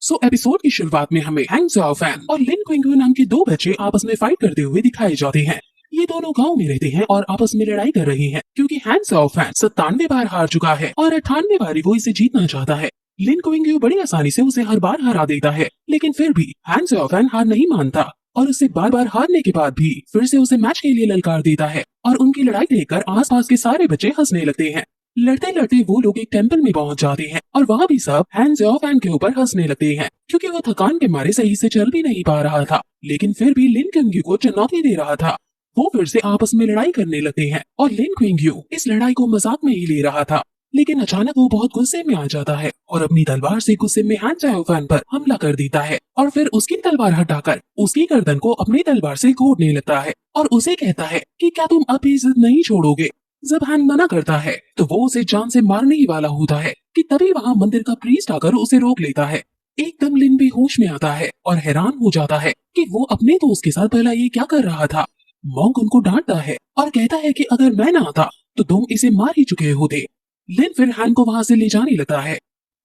सो episode की शुरुआत में हमें हैंग ज़ाओफैन और लिन क्विंगयू नाम के दो बच्चे आपस में फाइट करते हुए दिखाए जाते हैं। ये दोनों गांव में रहते हैं और आपस में लड़ाई कर रहे हैं क्योंकि हैंग ज़ाओफैन 97 बार हार चुका है और 98 बारी वो इसे जीतना चाहता है। लिन क्विंगयू बड़ी आसानी से उसे हर बार हरा देता है, लेकिन फिर भी हैंग ज़ाओफैन हार नहीं मानता और उससे बार बार हारने के बाद भी फिर से उसे मैच के लिए ललकार देता है और उनकी लड़ाई देखकर आसपास के सारे बच्चे हंसने लगते हैं। लड़ते लड़ते वो लोग एक टेंपल में पहुंच जाते हैं और वहाँ भी सब हैंग ज़ाओफैन के ऊपर हंसने लगते हैं क्योंकि वो थकान के मारे सही से चल भी नहीं पा रहा था, लेकिन फिर भी लिन क्विंगयू को चुनौती दे रहा था। वो फिर से आपस में लड़ाई करने लगते हैं और लिन क्विंगयू इस लड़ाई को मजाक में ही ले रहा था, लेकिन अचानक वो बहुत गुस्से में आ जाता है और अपनी तलवार से गुस्से में हैंग ज़ाओफैन पर हमला कर देता है और फिर उसकी तलवार हटाकर उसकी गर्दन को अपनी तलवार से घोटने लगता है और उसे कहता है कि क्या तुम अभी जिद नहीं छोड़ोगे। जब हैंग मना करता है तो वो उसे जान से मारने ही वाला होता है कि तभी वहाँ मंदिर का प्रीस्ट आकर उसे रोक लेता है। एकदम लिन भी होश में आता है और हैरान हो जाता है कि वो अपने दोस्त के साथ भला ये क्या कर रहा था। मॉन्क उनको डांटता है और कहता है कि अगर मैं ना आता तो तुम इसे मार ही चुके होते। लिन फिर हैंग को वहाँ से ले जाने लगता है।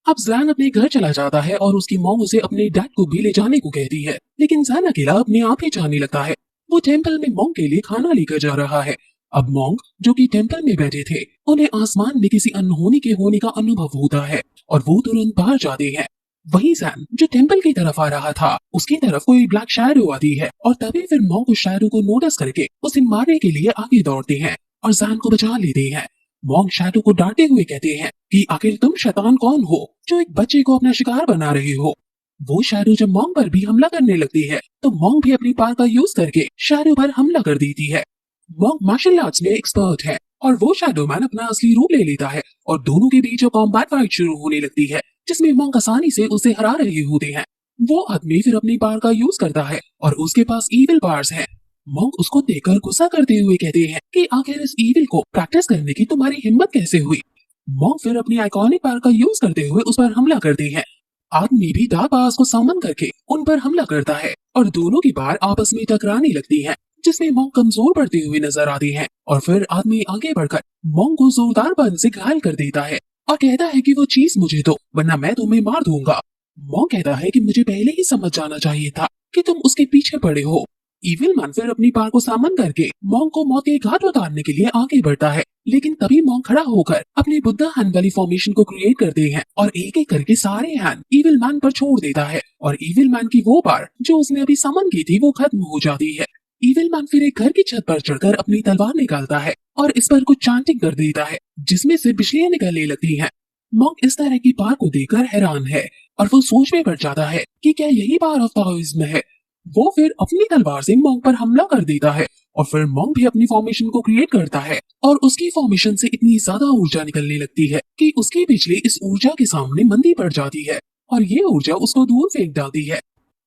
अब जैन अपने घर चला जाता है और उसकी मॉम उसे अपने डैड को भी ले जाने को कहती है, लेकिन जैन अकेला अपने आप ही जाने लगता है। वो टेंपल में मॉन्क के लिए खाना लेकर जा रहा है। अब मॉन्क जो कि टेंपल में बैठे थे, उन्हें आसमान में किसी अनहोनी के होने का अनुभव होता है और वो तुरंत बाहर जाते हैं। वहीं जैन जो टेंपल की तरफ आ रहा था, उसकी तरफ कोई ब्लैक शैडो आती है और तभी फिर मॉन्क उस शैडो को नोटिस करके उसे मारने के लिए आगे दौड़ते हैं और जैन को बचा लेते हैं। मॉन्क शैडो को डांटते हुए कहते हैं कि आखिर तुम शैतान कौन हो जो एक बच्चे को अपना शिकार बना रहे हो। वो शैडो जब मॉन्क पर भी हमला करने लगती है तो मॉन्क भी अपनी पावर का यूज करके शैडो पर हमला कर देती है। मॉन्क मार्शल आर्ट्स में एक्सपर्ट है और वो शैडो मैन अपना असली रूप ले लेता है और दोनों के बीच कॉम्बैट फाइट शुरू होने लगती है जिसमें मॉन्क आसानी से उसे हरा रहे होते हैं। वो आदमी फिर अपनी पावर का यूज करता है और उसके पास ईविल पावर्स हैं। मॉन्क उसको देखकर गुस्सा करते हुए कहते हैं कि आखिर इस ईविल को प्रैक्टिस करने की तुम्हारी हिम्मत कैसे हुई। मॉन्क फिर अपनी आइकॉनिक पावर का यूज करते हुए उस पर हमला करते हैं। आदमी भी डार्क पावर्स को सामन करके उन पर हमला करता है और दोनों की पावर आपस में टकराने लगती है, जिसमें मॉन्क कमजोर पड़ते हुए नजर आते हैं और फिर आदमी आगे बढ़कर मॉन्क को जोरदार बल से घायल कर देता है और कहता है कि वो चीज मुझे दो वरना मैं तुम्हें मार दूंगा। मॉन्क कहता है कि मुझे पहले ही समझ जाना चाहिए था कि तुम उसके पीछे पड़े हो। इविल मैन फिर अपनी पावर को सामन करके मॉन्क को मौत के घाट उतारने के लिए आगे बढ़ता है, लेकिन तभी मॉन्क खड़ा होकर अपनी बुद्धा हैंड वाली फॉर्मेशन को क्रिएट करते हैं और एक एक करके सारे हैंड इविल मैन पर छोड़ देता है और इविल मैन की वो पावर जो उसने अभी समन की थी वो खत्म हो जाती है। इविल मैन फिर एक घर की छत पर चढ़कर अपनी तलवार निकालता है और इस पर कुछ चांटिंग कर देता है जिसमें से बिजलियां निकलने लगती हैं। मॉन्क इस तरह की पावर को देखकर हैरान है और वो सोच में पड़ जाता है कि क्या यही पावर ऑफ ताओइज्म है। वो फिर अपनी तलवार से मॉन्क पर हमला कर देता है और फिर मॉन्क भी अपनी फॉर्मेशन को क्रिएट करता है और उसकी फॉर्मेशन से इतनी ज्यादा ऊर्जा निकलने लगती है कि उसकी बिजली इस ऊर्जा के सामने मंदी पड़ जाती है और ये ऊर्जा उसको दूर फेंक डालती है।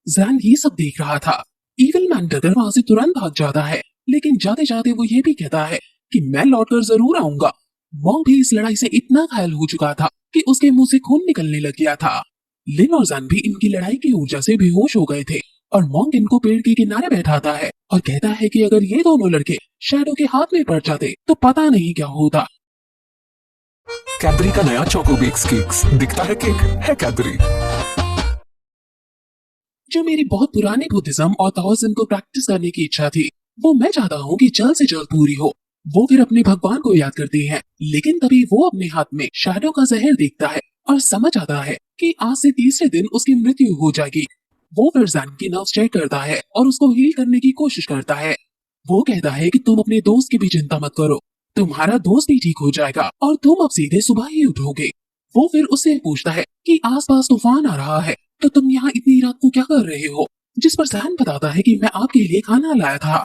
जैन ये सब देख रहा था। इविल मैन डर वहां से तुरंत भाग जाता है, लेकिन जाते जाते वो ये भी कहता है कि मैं लौटकर जरूर आऊंगा। मॉन्क भी इस लड़ाई से इतना घायल हो चुका था कि उसके मुंह से खून निकलने लग गया था। लिन और जैन भी इनकी लड़ाई की ऊर्जा से बेहोश हो गए थे और मॉन्क इनको पेड़ के किनारे बैठाता है और कहता है कि अगर ये दोनों लड़के शैडो के हाथ में पड़ जाते तो पता नहीं क्या होता। कैडबरी का नया चोको बेक्स केक्स दिखता है केक है कैडबरी। जो मेरी बहुत पुरानी बुद्धिज्म और ताओइज्म को प्रैक्टिस करने की इच्छा थी, वो मैं चाहता हूँ कि जल्द से जल्द पूरी हो। वो फिर अपने भगवान को याद करते हैं, लेकिन तभी वो अपने हाथ में शैडो का जहर देखता है और समझ आता है कि आज से तीसरे दिन उसकी मृत्यु हो जाएगी। वो फिर जैन की नर्व्स चेक करता है और उसको हील करने की कोशिश करता है। वो कहता है कि तुम अपने दोस्त की भी चिंता मत करो, तुम्हारा दोस्त भी ठीक हो जाएगा और तुम अब सीधे सुबह ही उठोगे। वो फिर उससे पूछता है कि आसपास तूफान आ रहा है तो तुम यहाँ इतनी रात को क्या कर रहे हो, जिस पर जैन बताता है कि मैं आपके लिए खाना लाया था।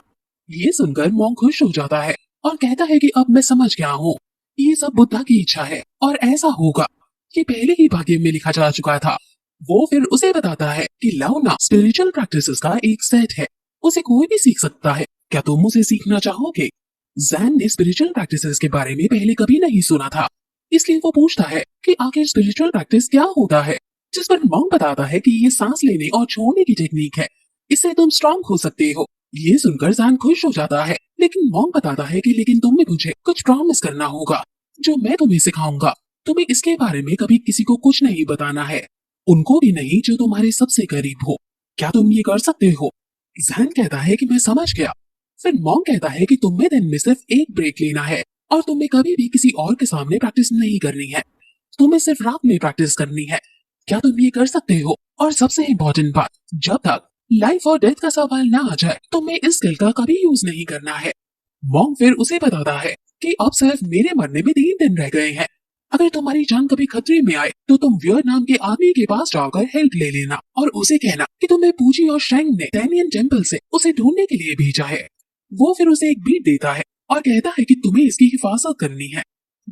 ये सुनकर मॉन्क खुश हो जाता है और कहता है कि अब मैं समझ गया हूँ, ये सब बुद्धा की इच्छा है और ऐसा होगा, ये पहले ही भाग्य में लिखा जा चुका था। वो फिर उसे बताता है कि लाओना स्पिरिचुअल प्रैक्टिसेस का एक सेट है, उसे कोई भी सीख सकता है, क्या तुम उसे सीखना चाहोगे। जैन ने स्पिरिचुअल प्रैक्टिसेस के बारे में पहले कभी नहीं सुना था, इसलिए वो पूछता है कि आखिर स्पिरिचुअल प्रैक्टिस क्या होता है, जिस पर मॉन्क बताता है कि ये सांस लेने और छोड़ने की टेक्निक है, इससे तुम स्ट्रांग हो सकते हो। ये सुनकर जैन खुश हो जाता है, लेकिन मॉन्क बताता है कि लेकिन तुम्हें मुझे कुछ प्रॉमिस करना होगा जो मैं तुम्हें सिखाऊंगा। तुम्हें इसके बारे में कभी किसी को कुछ नहीं बताना है। उनको भी नहीं जो तुम्हारे सबसे करीब हो। क्या तुम ये कर सकते हो? जैन कहता है कि मैं समझ गया। फिर मॉन्ग कहता है कि तुम्हें दिन में सिर्फ एक ब्रेक लेना है और तुम्हें कभी भी किसी और के सामने प्रैक्टिस नहीं करनी है। तुम्हें सिर्फ रात में प्रैक्टिस करनी है। क्या तुम ये कर सकते हो? और सबसे इम्पोर्टेंट बात, जब तक लाइफ और डेथ का सवाल ना आ जाए तुम्हें इस स्किल का कभी यूज नहीं करना है। मॉन्ग फिर उसे बताता है कि अब सिर्फ मेरे मरने में 3 दिन रह गए हैं। अगर तुम्हारी जान कभी खतरे में आए तो तुम वियर नाम के आदमी के पास जाकर हेल्प ले लेना और उसे कहना कि तुम्हें पूजी और शैंग ने डैनियन टेम्पल से उसे ढूंढने के लिए भेजा है। वो फिर उसे एक बीट देता है और कहता है कि तुम्हें इसकी हिफाजत करनी है।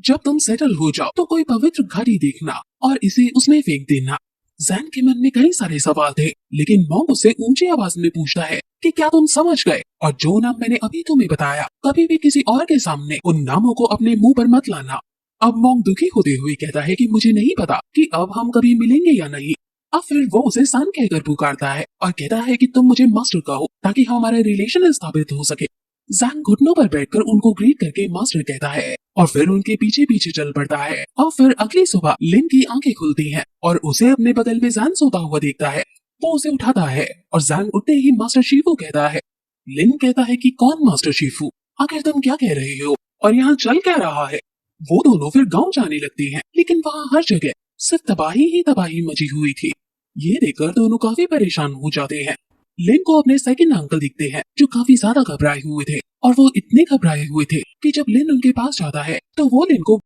जब तुम सेटल हो जाओ तो कोई पवित्र घड़ी देखना और इसे उसमें फेंक देना। जैन के मन में कई सारे सवाल थे, लेकिन मॉन्ग उससे ऊंची आवाज में पूछता है कि क्या तुम समझ गए? और जो नाम मैंने अभी तुम्हें बताया कभी भी किसी और के सामने उन नामों को अपने मुंह पर मत लाना। अब मॉन्ग दुखी होते हुए कहता है कि मुझे नहीं पता कि अब हम कभी मिलेंगे या नहीं। अब फिर वो उसे सान कहकर पुकारता है और कहता है कि तुम मुझे मास्टर कहो ताकि हमारा रिलेशन स्थापित हो सके। जैन घुटनों पर बैठकर उनको ग्रीट करके मास्टर कहता है और फिर उनके पीछे पीछे चल पड़ता है। और फिर अगली सुबह लिन की आंखें खुलती हैं और उसे अपने बगल में जैन सोता हुआ देखता है। वो उसे उठाता है और जैन उठते ही मास्टर शिफू कहता है। लिन कहता है कि कौन मास्टर शिफू? आखिर तुम क्या कह रहे हो और यहाँ चल क्या रहा है? वो दोनों फिर गांव जाने लगती हैं, लेकिन वहाँ हर जगह सिर्फ तबाही ही तबाही मची हुई थी। ये देखकर दोनों काफी परेशान हो जाते हैं। लिन को अपने सेकंड अंकल दिखते हैं जो काफी ज्यादा घबराए हुए थे और वो इतने घबराए हुए थे कि जब लिन उनके पास जाता है तो वो लिन को